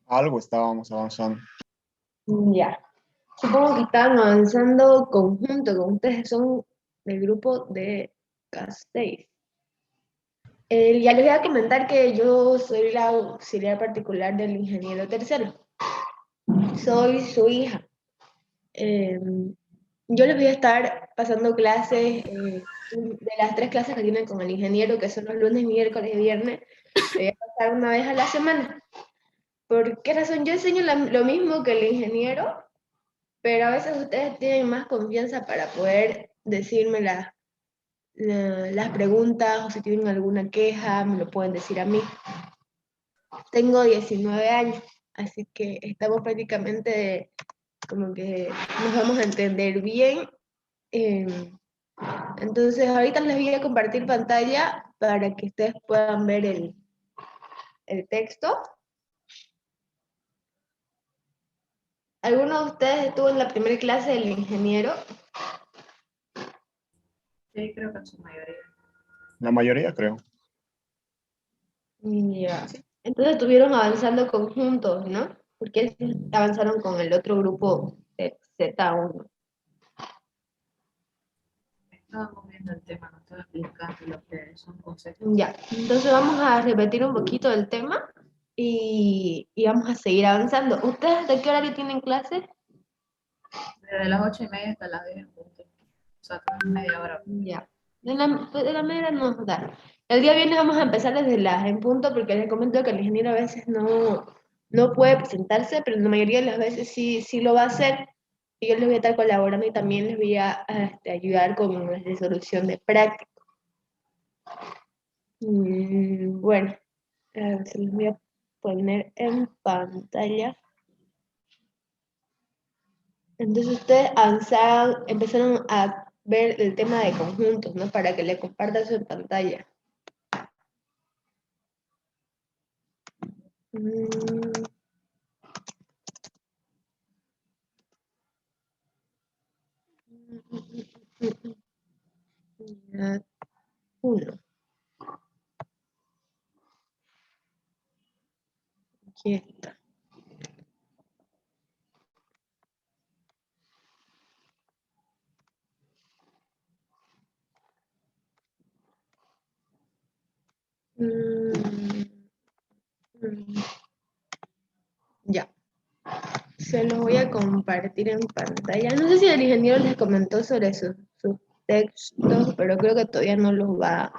Algo estábamos avanzando. Ya. Supongo que estaban avanzando conjunto, con ustedes son del grupo de K6. Ya les voy a comentar que yo soy la auxiliar particular del ingeniero tercero. Soy su hija. Eh, yo les voy a estar pasando clases, de las tres clases que tienen con el ingeniero, que son los lunes, miércoles y viernes, le voy a pasar una vez a la semana. ¿Por qué razón? Yo enseño lo mismo que el ingeniero, pero a veces ustedes tienen más confianza para poder decirme las preguntas o si tienen alguna queja, me lo pueden decir a mí. Tengo 19 años, así que estamos prácticamente como que nos vamos a entender bien. eh, entonces ahorita les voy a compartir pantalla para que ustedes puedan ver el texto. ¿Alguno de ustedes estuvo en la primera clase del ingeniero? Sí, creo que en su mayoría. La mayoría, creo. Ya. Entonces estuvieron avanzando conjuntos, ¿no? Porque avanzaron con el otro grupo de Z1. Estábamos viendo el tema, nos estaba explicando lo que son conceptos. Ya, entonces vamos a repetir un poquito el tema y vamos a seguir avanzando. ¿Ustedes de qué horario tienen clases? Desde las 8:30 hasta las 10 en punto. O sea, media hora. Ya, de la manera nos da. El día viernes vamos a empezar desde las en punto porque les comento que el ingeniero a veces no puede presentarse, pero la mayoría de las veces sí lo va a hacer. Y yo les voy a estar colaborando y también les voy a ayudar con la resolución de práctica. Bueno, se los voy a poner en pantalla. Entonces ustedes empezaron a ver el tema de conjuntos, ¿no? Para que le compartan su pantalla. Mm, ya, uno. Aquí está. Mm, mm, ya. Se los voy a compartir en pantalla. No sé si el ingeniero les comentó sobre sus textos, pero creo que todavía no los va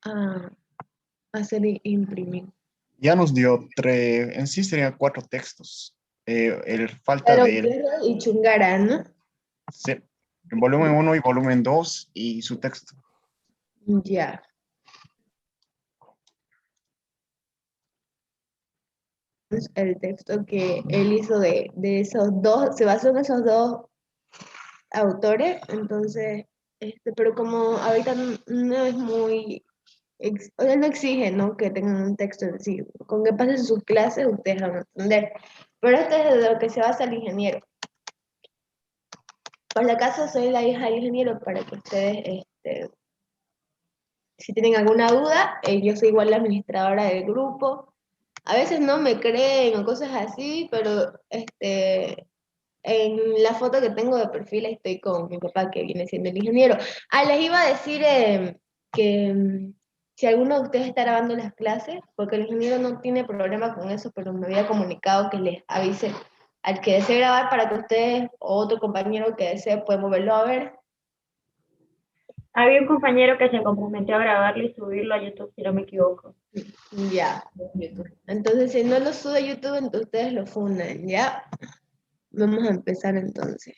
a hacer imprimir. Ya nos dio tres, en sí serían cuatro textos. El falta Pero de él. Guerra y Chungara, ¿no? Sí, en volumen uno y volumen 2 y su texto. Ya. El texto que él hizo de esos dos, se basó en esos dos autores, entonces, pero como ahorita no es muy, o sea, no exige, ¿no? Que tengan un texto en sí, con que pasen sus clases ustedes van a entender, pero esto es de lo que se basa el ingeniero. Por si acaso soy la hija del ingeniero para que ustedes, si tienen alguna duda, yo soy igual la administradora del grupo. A veces no me creen o cosas así, pero en la foto que tengo de perfil estoy con mi papá, que viene siendo el ingeniero. Les iba a decir que si alguno de ustedes está grabando las clases, porque el ingeniero no tiene problema con eso, pero me había comunicado que les avise al que desee grabar para que ustedes o otro compañero que desee pueden volverlo a ver. Había un compañero que se comprometió a grabarlo y subirlo a YouTube, si no me equivoco. Ya. Entonces, si no lo sube a YouTube, entonces ustedes lo fundan, ¿ya? Vamos a empezar entonces.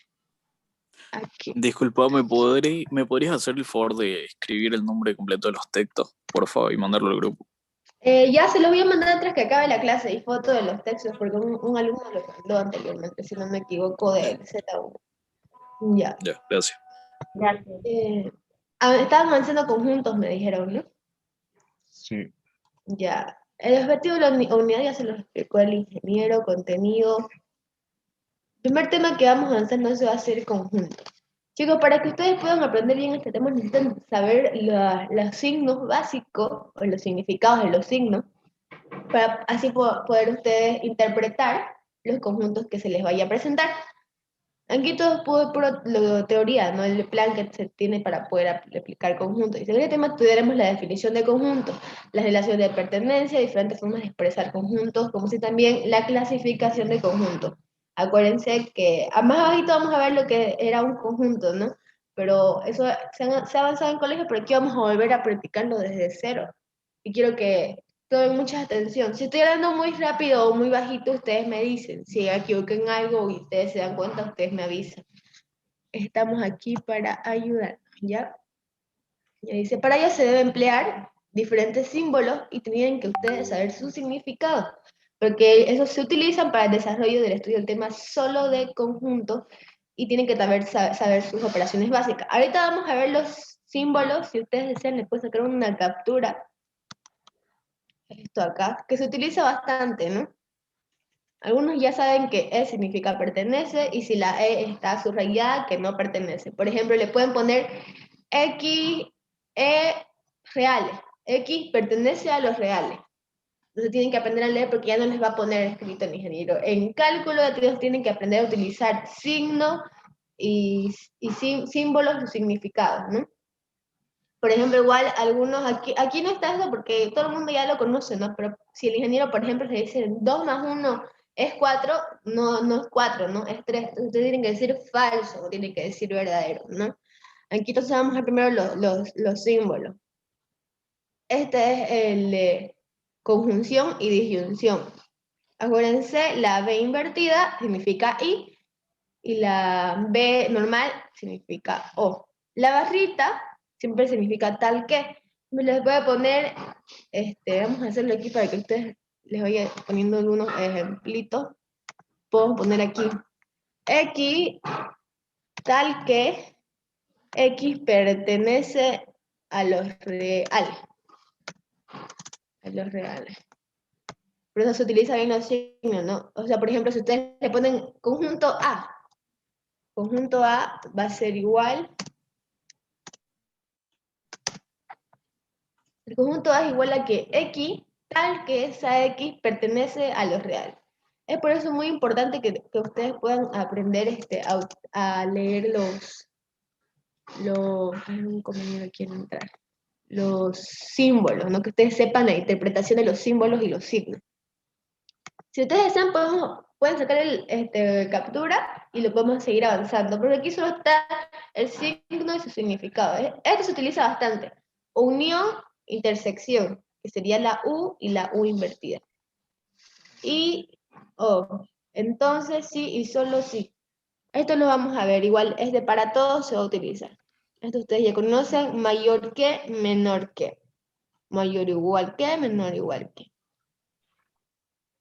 Aquí. Disculpa, ¿me podrías hacer el favor de escribir el nombre completo de los textos, por favor, y mandarlo al grupo? Ya se los voy a mandar tras que acabe la clase y foto de los textos, porque un alumno lo mandó anteriormente, si no me equivoco, del Z1. Ya. Ya, gracias. Gracias. Estaban avanzando conjuntos, me dijeron, ¿no? Sí. Ya. El objetivo de la unidad ya se los explicó el ingeniero, contenido. El primer tema que vamos a avanzar no se va a hacer conjunto. Chicos, para que ustedes puedan aprender bien este tema, necesitan saber los signos básicos o los significados de los signos, para así poder ustedes interpretar los conjuntos que se les vaya a presentar. Aquí todo es puro teoría, ¿no? El plan que se tiene para poder aplicar conjuntos. Y según el tema estudiaremos la definición de conjuntos, las relaciones de pertenencia, diferentes formas de expresar conjuntos, como si también la clasificación de conjuntos. Acuérdense que más abajito vamos a ver lo que era un conjunto, ¿no? Pero eso se ha avanzado en colegio, pero aquí vamos a volver a practicarlo desde cero. Y quiero que tomen mucha atención. Si estoy hablando muy rápido o muy bajito, ustedes me dicen. Si me equivoqué en algo y ustedes se dan cuenta, ustedes me avisan. Estamos aquí para ayudar, ¿ya? Y dice, para ello se debe emplear diferentes símbolos y tienen que ustedes saber su significado, porque esos se utilizan para el desarrollo del estudio del tema solo de conjuntos y tienen que saber sus operaciones básicas. Ahorita vamos a ver los símbolos, si ustedes desean, les puedo sacar una captura, esto acá, que se utiliza bastante, ¿no? Algunos ya saben que E significa pertenece y si la E está subrayada, que no pertenece. Por ejemplo, le pueden poner X, E reales. X pertenece a los reales. Entonces tienen que aprender a leer porque ya no les va a poner escrito en ingeniero. En cálculo ellos tienen que aprender a utilizar signos y símbolos y significados, ¿no? Por ejemplo, igual algunos, aquí no está eso porque todo el mundo ya lo conoce, ¿no? Pero si el ingeniero, por ejemplo, le dice 2 más 1 es 4, no es 4, ¿no? Es 3. Entonces ustedes tienen que decir falso o tienen que decir verdadero, ¿no? Aquí entonces vamos a ver primero los símbolos. Este es el de conjunción y disyunción. Acuérdense, la B invertida significa y la B normal significa O. La barrita siempre significa tal que. Me les voy a poner, vamos a hacerlo aquí para que ustedes les vaya poniendo algunos ejemplitos. Puedo poner aquí X tal que X pertenece a los reales. A los reales. Por eso se utiliza bien los signos, ¿no? O sea, por ejemplo, si ustedes le ponen conjunto A va a ser igual. El conjunto A es igual a que X, tal que esa X pertenece a los reales. Es por eso muy importante que ustedes puedan aprender a leer hay un compañero quiere entrar, los símbolos, ¿no? Que ustedes sepan la interpretación de los símbolos y los signos. Si ustedes desean, pueden sacar captura y lo podemos seguir avanzando, porque aquí solo está el signo y su significado. Esto se utiliza bastante. Unión, intersección, que sería la U y la U invertida. Y O. Entonces sí y solo sí. Esto lo vamos a ver, igual es de para todos, se va a utilizar. Esto ustedes ya conocen, mayor que, menor que. Mayor igual que, menor igual que.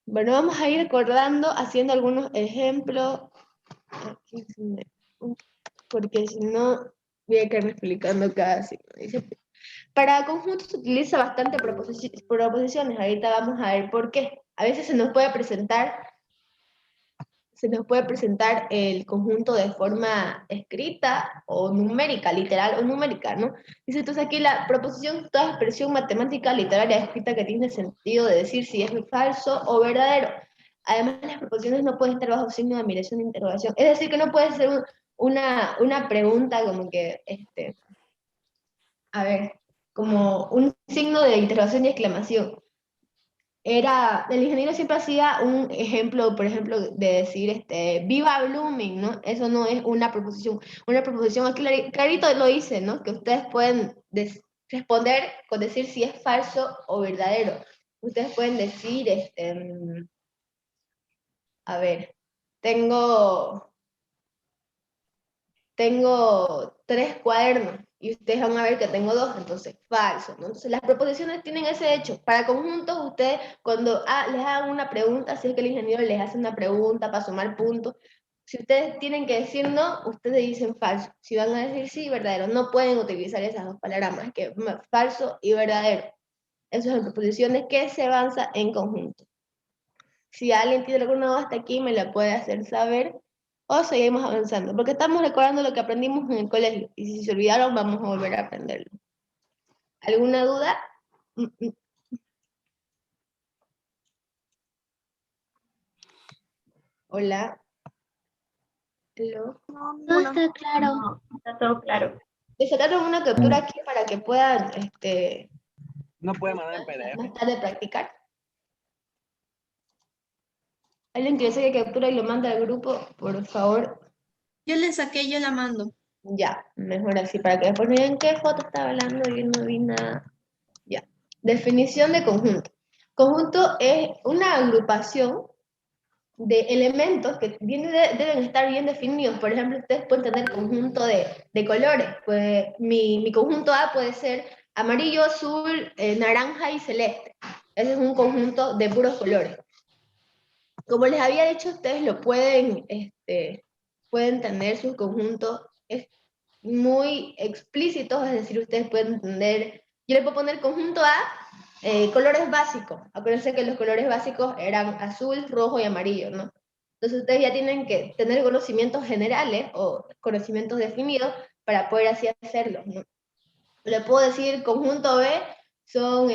Bueno, vamos a ir recordando, haciendo algunos ejemplos. Porque si no, voy a quedarme explicando cada signo. Dice, para conjuntos se utiliza bastante proposiciones. Ahorita vamos a ver por qué. A veces se nos puede presentar el conjunto de forma escrita o numérica, literal o numérica, ¿no? Dice entonces aquí la proposición, toda expresión matemática, literaria, escrita que tiene sentido de decir si es falso o verdadero. Además, las proposiciones no pueden estar bajo signo de admiración de interrogación. Es decir, que no puede ser una pregunta como que, a ver, como un signo de interrogación y exclamación. El ingeniero siempre hacía un ejemplo, por ejemplo, de decir, viva Blooming, ¿no? Eso no es una proposición. Una proposición, aquí clarito lo dice, ¿no? Que ustedes pueden responder con decir si es falso o verdadero. Ustedes pueden decir, a ver, tengo 3 cuadernos y ustedes van a ver que tengo 2, entonces falso, ¿no? Entonces las proposiciones tienen ese hecho. Para conjuntos, ustedes cuando les hagan una pregunta, si es que el ingeniero les hace una pregunta para sumar puntos, si ustedes tienen que decir no, ustedes dicen falso. Si van a decir sí, verdadero, no pueden utilizar esas dos palabras más que falso y verdadero. Esas son proposiciones que se avanza en conjunto. Si alguien tiene alguna duda hasta aquí, me la puede hacer saber o seguimos avanzando, porque estamos recordando lo que aprendimos en el colegio, y si se olvidaron, vamos a volver a aprenderlo. ¿Alguna duda? Hola. Hello. No está claro. No, está todo claro. Les sacaron una captura aquí para que puedan, No puede mandar en PDF. más tarde practicar. Alguien que saque captura y lo manda al grupo, por favor. Yo le saqué, yo la mando. Ya, mejor así, para que después no digan qué foto estaba hablando, yo no vi nada. Ya. Definición de conjunto. Conjunto es una agrupación de elementos que deben estar bien definidos. Por ejemplo, ustedes pueden tener conjunto de colores. Pues mi conjunto A puede ser amarillo, azul, naranja y celeste. Ese es un conjunto de puros colores. Como les había dicho, ustedes lo pueden tener sus conjuntos muy explícitos, es decir, ustedes pueden entender, yo le puedo poner conjunto A, colores básicos. Acuérdense que los colores básicos eran azul, rojo y amarillo, ¿no? Entonces ustedes ya tienen que tener conocimientos generales o conocimientos definidos para poder así hacerlo, ¿no? Le puedo decir conjunto B son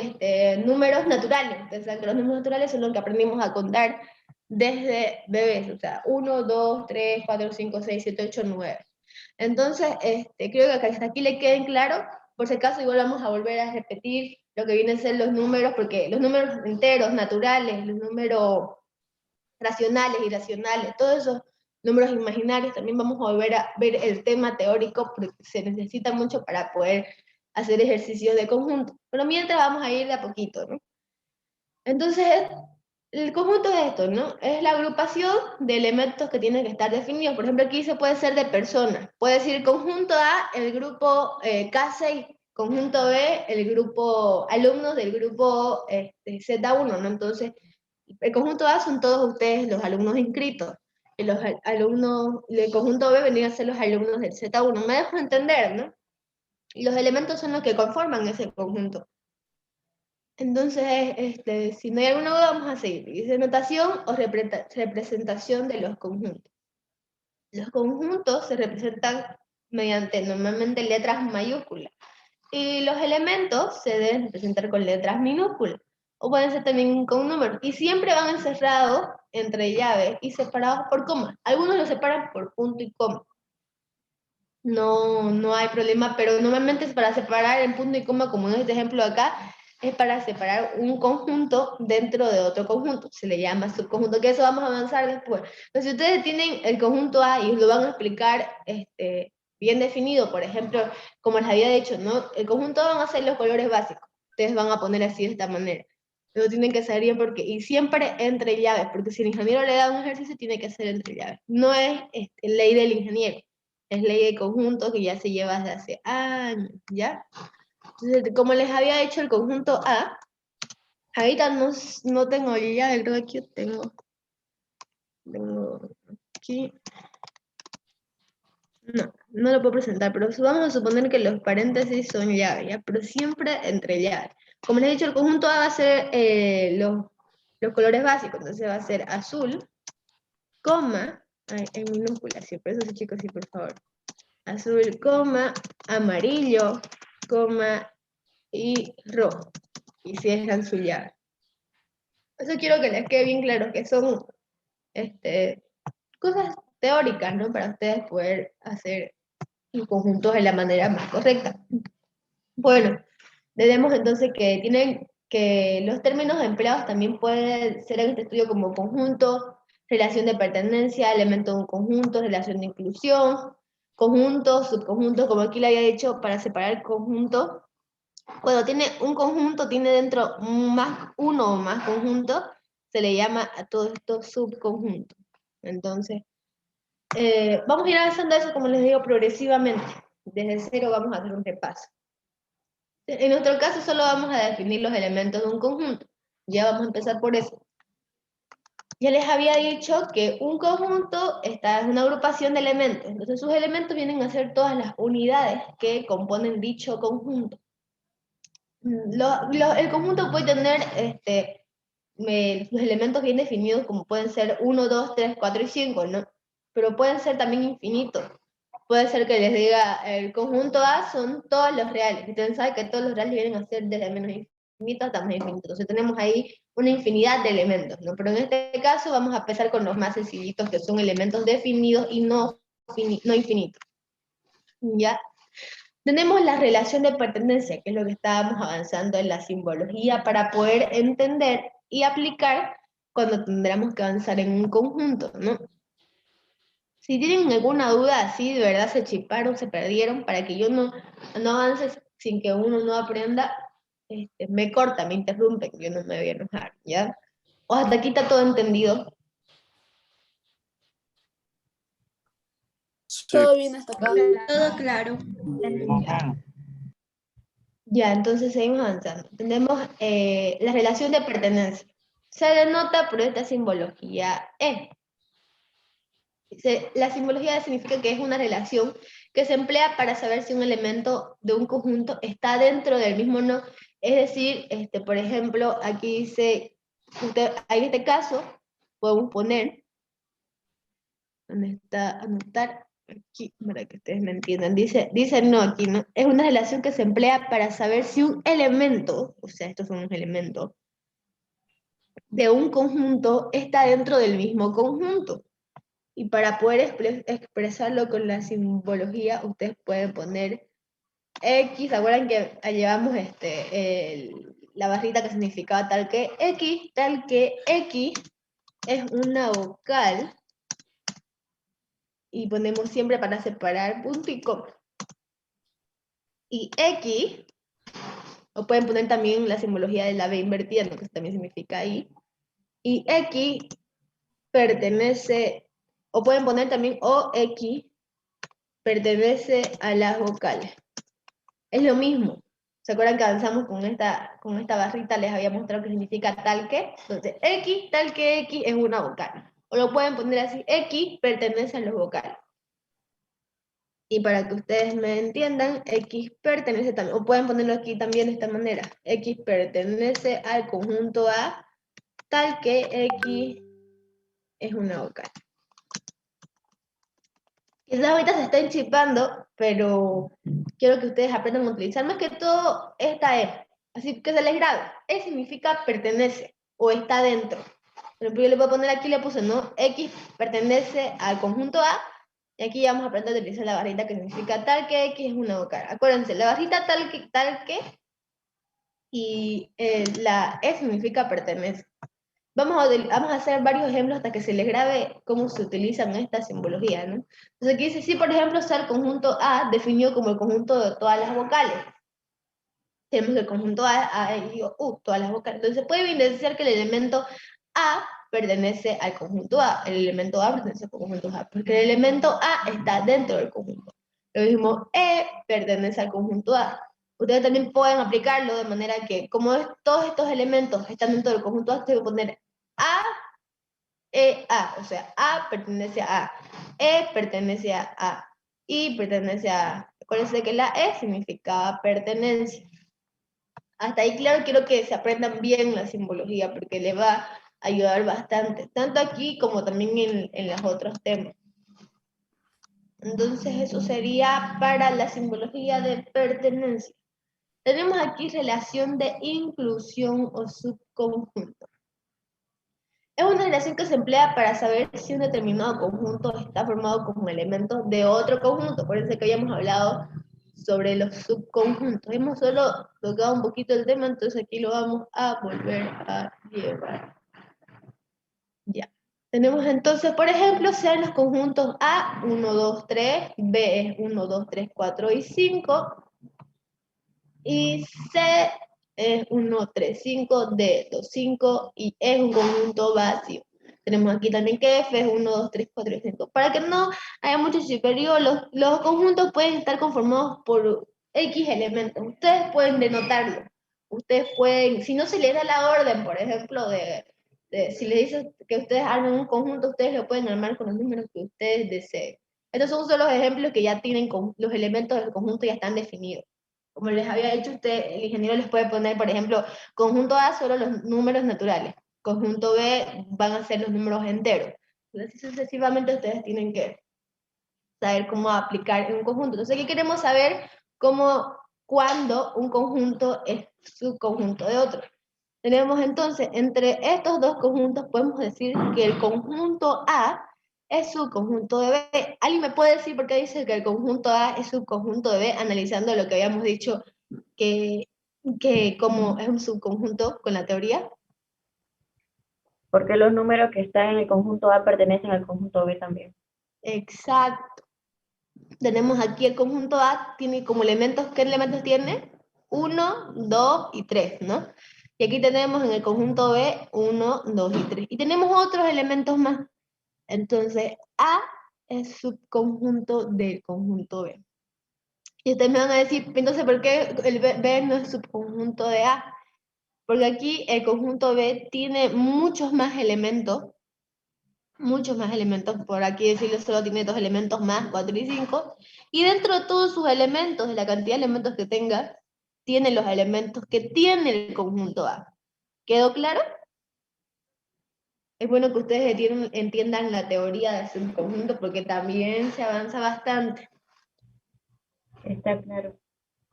números naturales. Entonces, que los números naturales son los que aprendimos a contar desde bebés, o sea, 1, 2, 3, 4, 5, 6, 7, 8, 9. Entonces, creo que hasta aquí le queden claro. Por si acaso, igual vamos a volver a repetir lo que vienen a ser los números, porque los números enteros, naturales, los números racionales, irracionales, todos esos números imaginarios, también vamos a volver a ver el tema teórico, porque se necesita mucho para poder hacer ejercicios de conjunto. Pero mientras vamos a ir de a poquito, ¿no? Entonces, el conjunto es esto, ¿no? Es la agrupación de elementos que tienen que estar definidos. Por ejemplo, aquí se puede ser de personas. Puede decir conjunto A, el grupo K6, conjunto B, el grupo alumnos del grupo Z1, ¿no? Entonces, el conjunto A son todos ustedes los alumnos inscritos. Y los alumnos del conjunto B vendrían a ser los alumnos del Z1. Me dejo entender, ¿no? Y los elementos son los que conforman ese conjunto. Entonces, si no hay alguna duda, vamos a seguir. Dice notación o representación de los conjuntos. Los conjuntos se representan mediante normalmente letras mayúsculas. Y los elementos se deben representar con letras minúsculas. O pueden ser también con números. Y siempre van encerrados entre llaves y separados por coma. Algunos los separan por punto y coma. No hay problema, pero normalmente es para separar en punto y coma, como en este ejemplo de acá, es para separar un conjunto dentro de otro conjunto. Se le llama subconjunto, que eso vamos a avanzar después. Entonces, si ustedes tienen el conjunto A y lo van a explicar bien definido, por ejemplo, como les había dicho, ¿no? El conjunto A van a ser los colores básicos. Ustedes van a poner así de esta manera. Pero tienen que saber bien porque, y siempre entre llaves, porque si el ingeniero le da un ejercicio, tiene que ser entre llaves. No es ley del ingeniero. Es ley de conjunto que ya se lleva desde hace años, ¿ya? Entonces, como les había dicho, el conjunto A, ahorita no tengo ya, creo que aquí tengo aquí, no lo puedo presentar, pero vamos a suponer que los paréntesis son llaves, ¿ya? Pero siempre entre llaves. Como les he dicho, el conjunto A va a ser los colores básicos, entonces va a ser azul, coma, en minúsculas, sí, por eso sí, chicos, sí, por favor. Azul, coma, amarillo, coma y rojo. Y cierran su llave. Eso quiero que les quede bien claro, que son cosas teóricas, ¿no? Para ustedes poder hacer los conjuntos de la manera más correcta. Bueno, tenemos entonces que tienen que los términos empleados también pueden ser en este estudio como conjunto, relación de pertenencia, elemento de un conjunto, relación de inclusión, conjunto, subconjunto, como aquí le había dicho, para separar conjunto. Cuando tiene un conjunto, tiene dentro uno o más conjuntos, se le llama a todos estos subconjuntos. Entonces, vamos a ir avanzando eso, como les digo, progresivamente. Desde cero vamos a hacer un repaso. En nuestro caso solo vamos a definir los elementos de un conjunto. Ya vamos a empezar por eso. Ya les había dicho que un conjunto es una agrupación de elementos. Entonces sus elementos vienen a ser todas las unidades que componen dicho conjunto. El conjunto puede tener los elementos bien definidos, como pueden ser 1, 2, 3, 4 y 5, ¿no? pero pueden ser también infinitos. Puede ser que les diga, el conjunto A son todos los reales. Ustedes saben que todos los reales vienen a ser desde menos infinito hasta más infinito. Entonces tenemos ahí una infinidad de elementos, ¿no? Pero en este caso vamos a empezar con los más sencillitos, que son elementos definidos y no infinitos. ¿Ya? Tenemos la relación de pertenencia, que es lo que estábamos avanzando en la simbología para poder entender y aplicar cuando tendremos que avanzar en un conjunto, ¿no? Si tienen alguna duda así, de verdad se chiparon, se perdieron, para que yo no avance sin que uno no aprenda, me corta, me interrumpen, yo no me voy a enojar, ¿ya? O hasta aquí está todo entendido. Sí. Todo bien hasta acá. Todo claro. Ya, entonces seguimos avanzando. Tenemos la relación de pertenencia. Se denota por esta simbología E. La simbología significa que es una relación que se emplea para saber si un elemento de un conjunto está dentro del mismo o no. Es decir, por ejemplo, aquí dice, en este caso, podemos poner, ¿dónde está? Anotar aquí, para que ustedes me entiendan. Dice no aquí, ¿no? Es una relación que se emplea para saber si un elemento, o sea, estos son los elementos, de un conjunto está dentro del mismo conjunto. Y para poder expresarlo con la simbología, ustedes pueden poner X. ¿Se acuerdan que llevamos la barrita que significaba tal que X es una vocal? Y ponemos siempre para separar punto y coma. Y X, o pueden poner también la simbología de la B invertida, ¿no? Que también significa I. Y X pertenece, o pueden poner también OX, pertenece a las vocales. Es lo mismo. ¿Se acuerdan que avanzamos con esta barrita? Les había mostrado que significa tal que. Entonces, X, tal que X es una vocal. O lo pueden poner así, X pertenece a los vocales. Y para que ustedes me entiendan, X pertenece también, o pueden ponerlo aquí también de esta manera. X pertenece al conjunto A, tal que X es una vocal. Quizás ahorita se está enchipando, pero quiero que ustedes aprendan a utilizar más que todo esta E. Así que se les grabe. E significa pertenece o está dentro. Por ejemplo, yo le voy a poner aquí, le puse, ¿no? X pertenece al conjunto A. Y aquí ya vamos a aprender a utilizar la barrita que significa tal que X es una vocal. Acuérdense, la barrita tal que y la E significa pertenece. Vamos a hacer varios ejemplos hasta que se les grabe cómo se utilizan estas simbologías, ¿no? Entonces aquí dice, si por ejemplo está el conjunto A definido como el conjunto de todas las vocales. Tenemos el conjunto A, E, I, O, U, todas las vocales. Entonces se puede evidenciar que el elemento A pertenece al conjunto A, el elemento A pertenece al conjunto A, porque el elemento A está dentro del conjunto. Lo mismo, E pertenece al conjunto A. Ustedes también pueden aplicarlo de manera que, como todos estos elementos están dentro del conjunto A, ustedes pueden poner A, E, A, o sea, A pertenece a A, E pertenece a A, I pertenece a A. Acuérdense que la E significa pertenencia. Hasta ahí, claro, quiero que se aprendan bien la simbología, porque les va a ayudar bastante, tanto aquí como también en los otros temas. Entonces, eso sería para la simbología de pertenencia. Tenemos aquí relación de inclusión o subconjunto. Es una relación que se emplea para saber si un determinado conjunto está formado como elemento de otro conjunto. Acuérdense que habíamos hablado sobre los subconjuntos. Hemos solo tocado un poquito el tema, entonces aquí lo vamos a volver a llevar. Ya. Tenemos entonces, por ejemplo, sean los conjuntos A, 1, 2, 3, B es 1, 2, 3, 4 y 5, y C es 1, 3, 5, D, 2, 5, y E es un conjunto vacío. Tenemos aquí también que F es 1, 2, 3, 4 y 5. Para que no haya mucho superior, los conjuntos pueden estar conformados por X elementos. Ustedes pueden denotarlo. Ustedes pueden, si no se les da la orden, por ejemplo, si les dicen que ustedes armen un conjunto, ustedes lo pueden armar con los números que ustedes deseen. Estos son solo los ejemplos que ya tienen los elementos del conjunto ya están definidos. Como les había dicho usted, el ingeniero les puede poner, por ejemplo, conjunto A solo los números naturales, conjunto B van a ser los números enteros, Y así sucesivamente ustedes tienen que saber cómo aplicar en un conjunto. Entonces aquí queremos saber cuándo un conjunto es subconjunto de otro. Tenemos entonces, entre estos dos conjuntos podemos decir que el conjunto A es subconjunto de B. ¿Alguien me puede decir por qué dice que el conjunto A es subconjunto de B, analizando lo que habíamos dicho que como es un subconjunto con la teoría? Porque los números que están en el conjunto A pertenecen al conjunto B también. Exacto. Tenemos aquí el conjunto A, tiene como elementos, ¿qué elementos tiene? 1, 2 y 3, ¿no? Y aquí tenemos en el conjunto B 1, 2 y 3. Y tenemos otros elementos más. Entonces, A es subconjunto del conjunto B. Y ustedes me van a decir, entonces, ¿por qué el B no es subconjunto de A? Porque aquí el conjunto B tiene muchos más elementos, por aquí decirlo solo tiene 2 elementos más, 4 y 5, y dentro de todos sus elementos, de la cantidad de elementos que tenga, tiene los elementos que tiene el conjunto A. ¿Quedó claro? Es bueno que ustedes entiendan la teoría del subconjunto porque también se avanza bastante. Está claro.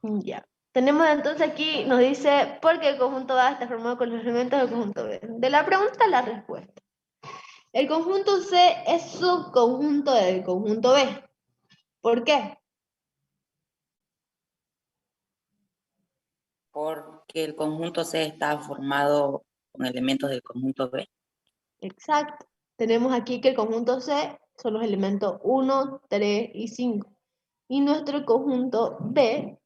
Ya. Tenemos entonces aquí, nos dice, ¿por qué el conjunto A está formado con los elementos del conjunto B? De la pregunta a la respuesta. El conjunto C es subconjunto del conjunto B. ¿Por qué? Porque el conjunto C está formado con elementos del conjunto B. Exacto. Tenemos aquí que el conjunto C son los elementos 1, 3 y 5. Y nuestro conjunto B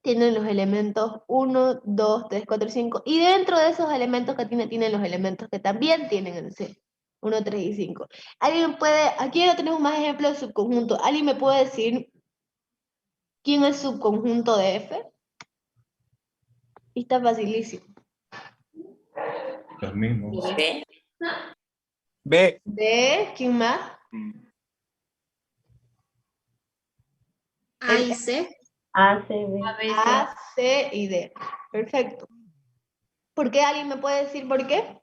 tiene los elementos 1, 2, 3, 4 y 5. Y dentro de esos elementos que tienen los elementos que también tienen el C. 1, 3 y 5. ¿Alguien puede, aquí ya tenemos más ejemplos de subconjunto. ¿Alguien me puede decir quién es subconjunto de F? Y está facilísimo. Los mismos. B. B. ¿De quién más? A y C. A, C, B. A veces. A, C y D. Perfecto. ¿Por qué? ¿Alguien me puede decir por qué?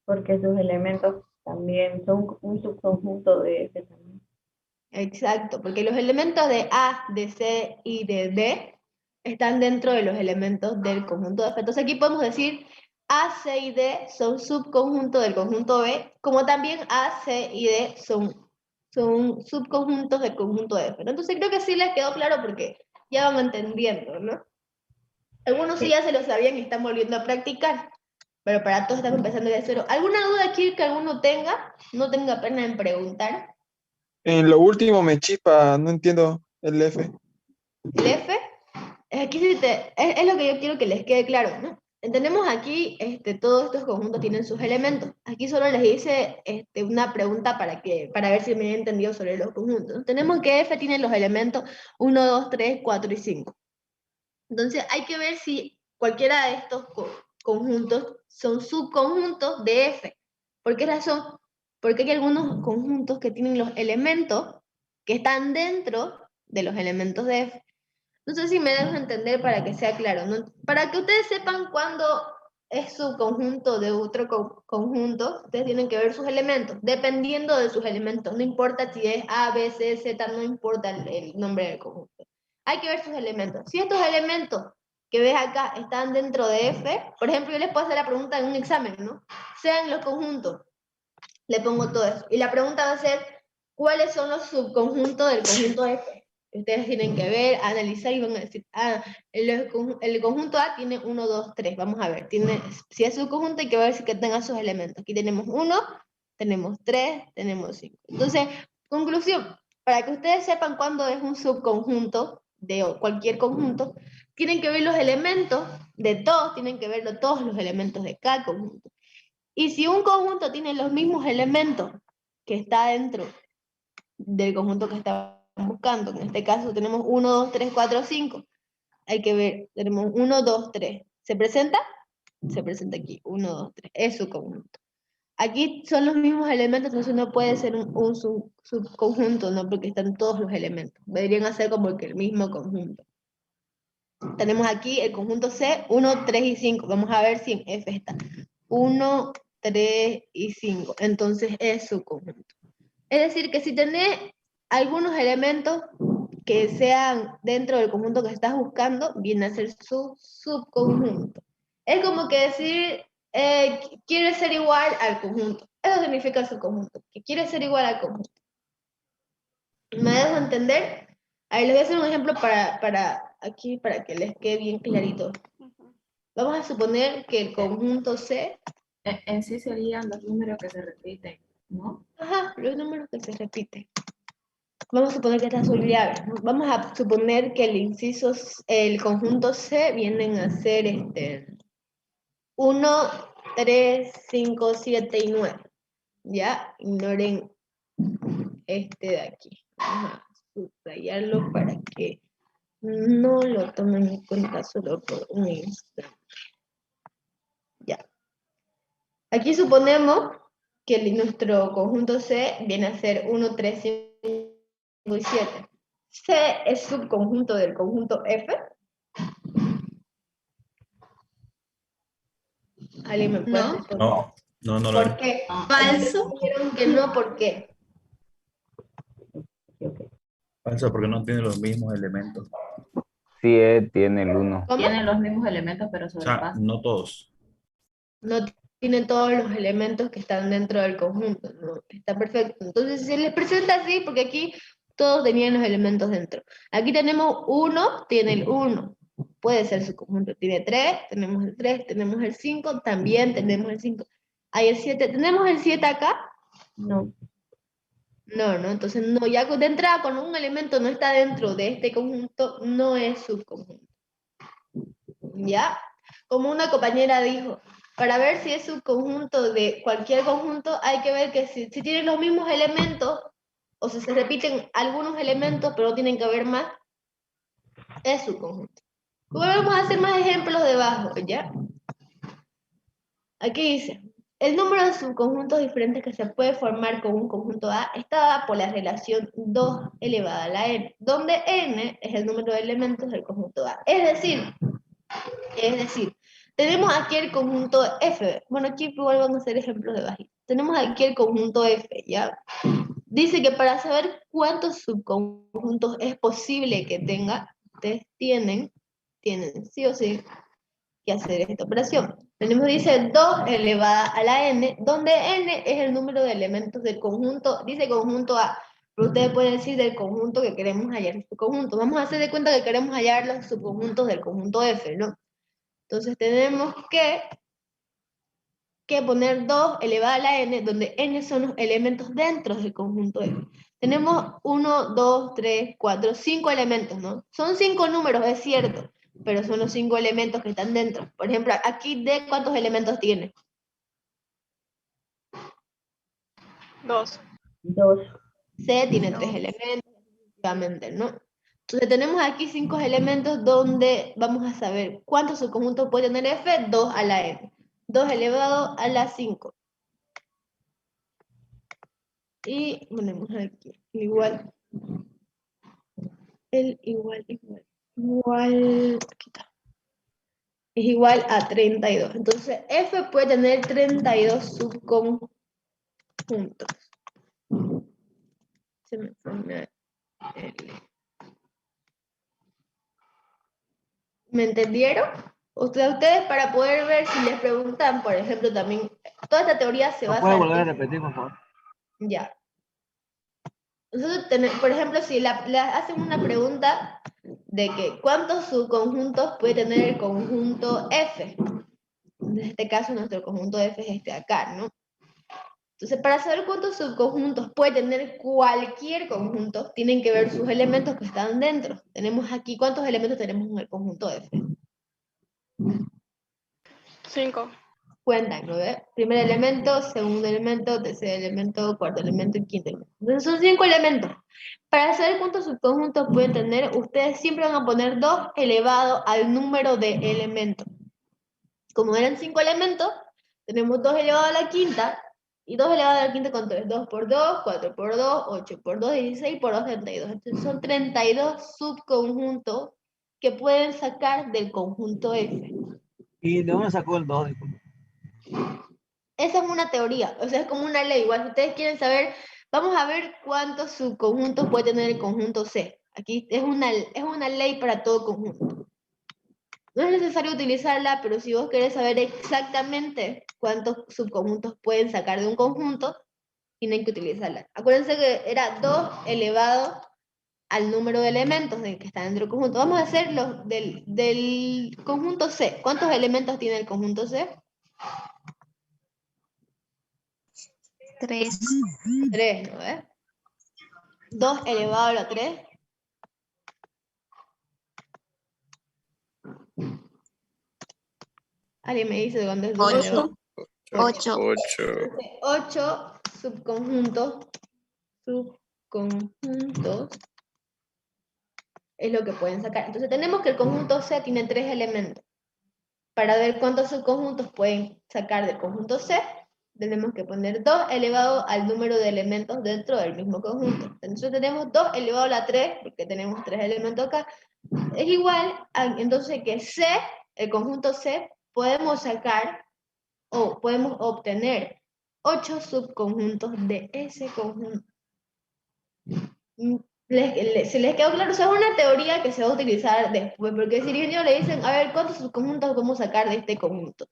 Porque sus elementos también son un subconjunto de F también. Exacto, porque los elementos de A, de C y de D están dentro de los elementos del conjunto de F. Entonces aquí podemos decir A, C y D son subconjuntos del conjunto B, como también A, C y D son subconjuntos del conjunto de F, ¿no? Entonces creo que sí les quedó claro porque ya van entendiendo, ¿no? Algunos sí ya se lo sabían y están volviendo a practicar, pero para todos estamos empezando de cero. ¿Alguna duda aquí que alguno tenga? No tenga pena en preguntar. En lo último me chispa, no entiendo el F. El F, aquí es lo que yo quiero que les quede claro, ¿no? Entendemos aquí, todos estos conjuntos tienen sus elementos. Aquí solo les hice una pregunta para ver si me han entendido sobre los conjuntos. Tenemos que F tiene los elementos 1, 2, 3, 4 y 5. Entonces hay que ver si cualquiera de estos conjuntos son subconjuntos de F. ¿Por qué razón? Porque hay algunos conjuntos que tienen los elementos que están dentro de los elementos de F. No sé si me dejo entender para que sea claro, ¿no? Para que ustedes sepan cuándo es subconjunto de otro conjunto, ustedes tienen que ver sus elementos, dependiendo de sus elementos. No importa si es A, B, C, Z, no importa el nombre del conjunto. Hay que ver sus elementos. Si estos elementos que ves acá están dentro de F, por ejemplo, yo les puedo hacer la pregunta en un examen, ¿no? Sean los conjuntos, le pongo todo eso. Y la pregunta va a ser, ¿cuáles son los subconjuntos del conjunto F? Ustedes tienen que ver, analizar y van a decir, el conjunto A tiene 1, 2, 3. Vamos a ver, si es subconjunto hay que ver si que tenga sus elementos. Aquí tenemos 1, tenemos 3, tenemos 5. Entonces, conclusión, para que ustedes sepan cuándo es un subconjunto de cualquier conjunto, tienen que ver los elementos de todos, tienen que ver todos los elementos de cada conjunto. Y si un conjunto tiene los mismos elementos que está dentro del conjunto que estamos buscando, en este caso tenemos 1, 2, 3, 4, 5, hay que ver, tenemos 1, 2, 3, ¿se presenta? Se presenta aquí, 1, 2, 3, es su conjunto. Aquí son los mismos elementos, entonces no puede ser un subconjunto, ¿no? Porque están todos los elementos, deberían ser como que el mismo conjunto. Tenemos aquí el conjunto C, 1, 3 y 5, vamos a ver si en F está. 1, 3 y 5. Entonces es subconjunto. Es decir, que si tenés algunos elementos que sean dentro del conjunto que estás buscando, viene a ser su subconjunto. Es como que decir, quiere ser igual al conjunto. Eso significa subconjunto, que quiere ser igual al conjunto. ¿Me dejo entender? Ahí les voy a hacer un ejemplo aquí, para que les quede bien clarito. Vamos a suponer que el conjunto C, En sí serían los números que se repiten, ¿no? ajá, los números que se repiten. Vamos a suponer que estas son llaves, ¿no? Vamos a suponer que el conjunto C vienen a ser 1, 3, 5, 7 y 9. Ya, ignoren este de aquí. Vamos a subrayarlo para que no lo tomen en cuenta solo por un instante. Ya. Aquí suponemos que nuestro conjunto C viene a ser 1, 3, 5 y 7. C es subconjunto del conjunto F. ¿Alguien me puede No. responder? No lo ¿Por es. qué? Falso. Dijeron que no, ¿por qué? Falso porque no tiene los mismos elementos. Sí, tiene el 1. ¿Cómo? Tienen los mismos elementos, pero O sea, sobrepasan. no todos. No tiene todos los elementos que están dentro del conjunto, ¿no? Está perfecto. Entonces se les presenta así porque aquí todos tenían los elementos dentro. Aquí tenemos 1, tiene el 1. Puede ser su conjunto. Tiene 3, tenemos el 3, tenemos el 5, también tenemos el 5. Hay el 7. ¿Tenemos el 7 acá? No. No, entonces no, ya de entrada cuando un elemento no está dentro de este conjunto, no es subconjunto. ¿Ya? Como una compañera dijo, para ver si es subconjunto de cualquier conjunto, hay que ver que si tienen los mismos elementos, o si se repiten algunos elementos, pero no tienen que haber más, es subconjunto. Vamos a hacer más ejemplos debajo, ¿ya? Aquí dice, el número de subconjuntos diferentes que se puede formar con un conjunto A está dada por la relación 2 elevada a la n, donde n es el número de elementos del conjunto A. Es decir, tenemos aquí el conjunto F. Bueno, aquí igual van a ser ejemplos de bajito. Tenemos aquí el conjunto F, ¿ya? Dice que para saber cuántos subconjuntos es posible que tenga, ustedes tienen sí o sí que hacer esta operación. Tenemos, dice, 2 elevada a la n, donde n es el número de elementos del conjunto, dice conjunto A, pero ustedes pueden decir del conjunto que queremos hallar el subconjunto. Vamos a hacer de cuenta que queremos hallar los subconjuntos del conjunto F, ¿no? Entonces tenemos que poner 2 elevada a la n, donde n son los elementos dentro del conjunto F. Tenemos 1, 2, 3, 4, 5 elementos, ¿no? Son 5 números, es cierto, pero son los 5 elementos que están dentro. Por ejemplo, aquí D, ¿cuántos elementos tiene? 2. 2. C tiene 3 elementos, efectivamente, ¿no? Entonces tenemos aquí 5 elementos donde vamos a saber cuántos subconjuntos puede tener F, 2 a la n. 2 elevado a la 5. Y ponemos aquí, igual. Aquí está. Es igual a 32. Entonces, F puede tener 32 subconjuntos. Se me fue una L. ¿Me entendieron? Ustedes para poder ver si les preguntan, por ejemplo, también, toda esta teoría se basa ¿Puede en... volver a repetir, por favor? Ya. Nosotros por ejemplo, si le hacen una pregunta de que cuántos subconjuntos puede tener el conjunto F. En este caso, nuestro conjunto F es este de acá, ¿no? Entonces, para saber cuántos subconjuntos puede tener cualquier conjunto, tienen que ver sus elementos que están dentro. Tenemos aquí, ¿cuántos elementos tenemos en el conjunto F? 5. Cuentan, ¿no ve? Primer elemento, segundo elemento, tercer elemento, cuarto elemento y quinto elemento. Entonces son 5 elementos. Para saber cuántos subconjuntos pueden tener, ustedes siempre van a poner 2 elevado al número de elementos. Como eran 5 elementos, tenemos 2 elevado a la quinta, y 2 elevado a la quinta con 3. 2 por 2, 4 por 2, 8 por 2, 16 por 2, 32. Entonces son 32 subconjuntos que pueden sacar del conjunto F. ¿Y de dónde sacó el 2? Disculpe? Esa es una teoría, o sea, es como una ley. Igual, si ustedes quieren saber, vamos a ver cuántos subconjuntos puede tener el conjunto C. Aquí es una ley para todo conjunto. No es necesario utilizarla, pero si vos querés saber exactamente cuántos subconjuntos pueden sacar de un conjunto, tienen que utilizarla. Acuérdense que era 2 elevado al número de elementos que están dentro del conjunto. Vamos a hacer los del conjunto C. ¿Cuántos elementos tiene el conjunto C? 3. 3, ¿no ves? 2 elevado a la 3. ¿Alguien me dice de dónde es 2 elevado? 8. 8 subconjuntos es lo que pueden sacar. Entonces tenemos que el conjunto C tiene 3 elementos. Para ver cuántos subconjuntos pueden sacar del conjunto C, tenemos que poner 2 elevado al número de elementos dentro del mismo conjunto. Entonces tenemos 2 elevado a la 3, porque tenemos 3 elementos acá, es igual a, entonces, que C, el conjunto C, podemos sacar o podemos obtener 8 subconjuntos de ese conjunto. ¿Se les quedó claro? O sea, es una teoría que se va a utilizar después, porque si ellos le dicen, a ver, ¿cuántos subconjuntos podemos sacar de este conjunto?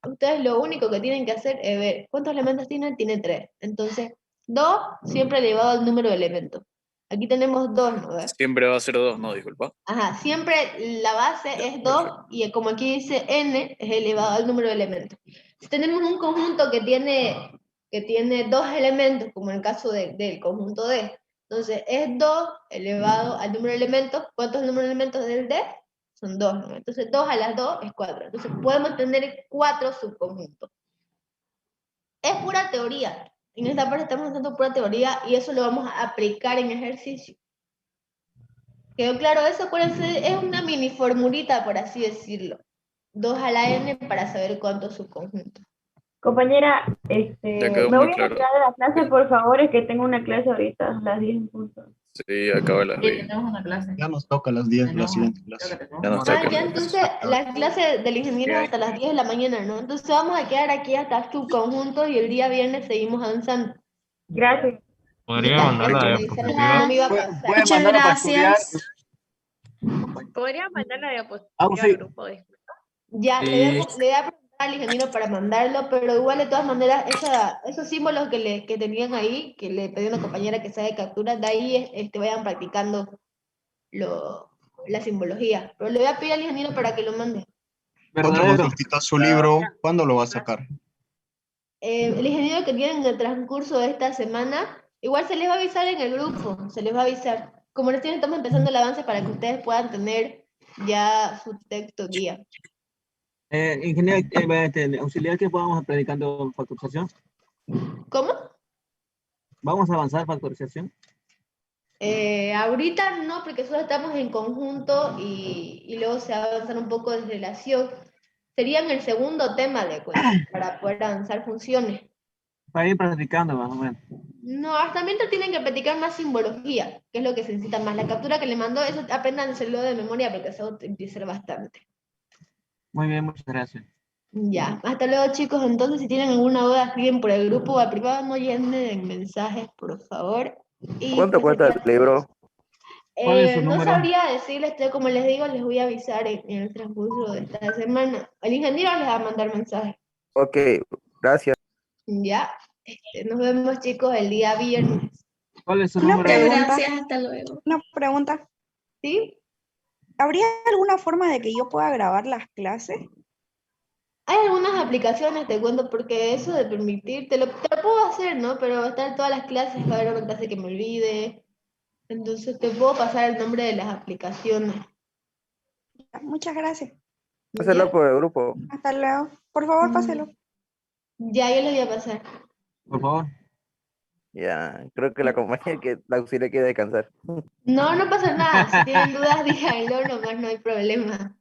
Ustedes lo único que tienen que hacer es ver, ¿cuántos elementos tienen? Tiene 3. Entonces, 2 siempre elevado al número de elementos. Aquí tenemos 2, ¿no ves? Siempre va a ser 2, no, disculpa. Ajá, siempre la base es 2 y como aquí dice n, es elevado al número de elementos. Si tenemos un conjunto que tiene 2 elementos, como en el caso del conjunto D, entonces es 2 elevado al número de elementos. ¿Cuántos números de elementos del D? Son 2, ¿no? Entonces 2 a las 2 es 4. Entonces podemos tener 4 subconjuntos. Es pura teoría. En esta parte estamos usando pura teoría y eso lo vamos a aplicar en ejercicio. ¿Quedó claro eso? Acuérdense, es una mini formulita, por así decirlo. 2 a la n para saber cuántos subconjuntos. Compañera, Ya me quedó voy muy a claro. retirar de la clase, por favor, es que tengo una clase ahorita a las 10 en punto. Sí, acaba las Sí, 10. tenemos una clase. Ya nos toca a las 10 la siguiente Creo clase. que tenemos Ya nos una toca. Ya, entonces la clase del ingeniero es hasta las 10 de la mañana, ¿no? Entonces vamos a quedar aquí hasta subconjuntos y el día viernes seguimos avanzando. Gracias. ¿Podría Ya, mandar la me diapositiva? no me iba a pasar. Pueden Muchas mandarlo para estudiar. gracias. ¿Podría mandar la Ah, diapositiva sí. al grupo? Ya, le voy a preguntar al ingeniero para mandarlo, pero igual de todas maneras, esos símbolos que tenían ahí, que le pedí a una compañera que sabe capturas, de ahí vayan practicando la simbología. Pero le voy a pedir al ingeniero para que lo mande. Otra Verdadero. consultita, su libro, ¿cuándo lo va a sacar? El ingeniero que tiene en el transcurso de esta semana, igual se les va a avisar en el grupo, se les va a avisar. Como recién estamos empezando el avance para que ustedes puedan tener ya su texto guía. Ingeniero, auxiliar que podamos predicando factorización. ¿Cómo? ¿Vamos a avanzar factorización? Ahorita no, porque solo estamos en conjunto y luego se va a avanzar un poco de relación. Sería en el segundo tema de cuenta, para poder avanzar funciones. Para ir practicando más o menos. No, hasta mientras tienen que practicar más simbología, que es lo que se necesita más. La captura que le mandó, eso apréndanselo de memoria porque se va a utilizar bastante. Muy bien, muchas gracias. Ya, hasta luego chicos. Entonces, si tienen alguna duda, escriben por el grupo o al privado, no llenen mensajes, por favor. Y ¿Cuánto pues, cuesta el libro? ¿Cuál es su no número? sabría decirles, como les digo, les voy a avisar en el transcurso de esta semana. El ingeniero les va a mandar mensajes. Ok, gracias. Ya, nos vemos chicos el día viernes. ¿Cuál es su Una número? pregunta. Gracias, hasta luego. Una pregunta. ¿Sí? ¿Habría alguna forma de que yo pueda grabar las clases? Hay algunas aplicaciones, te cuento, porque eso de permitir, te lo puedo hacer, ¿no? Pero va a estar todas las clases, va a haber una clase que me olvide. Entonces te puedo pasar el nombre de las aplicaciones. Muchas gracias. Pásalo ¿Ya? por el grupo. Hasta luego. Por favor, páselo. Ya, yo les voy a pasar. Por favor. Ya, creo que la compañía que la auxiliar quiere descansar. No, no pasa nada. Si tienen dudas, díganlo nomás, no hay problema.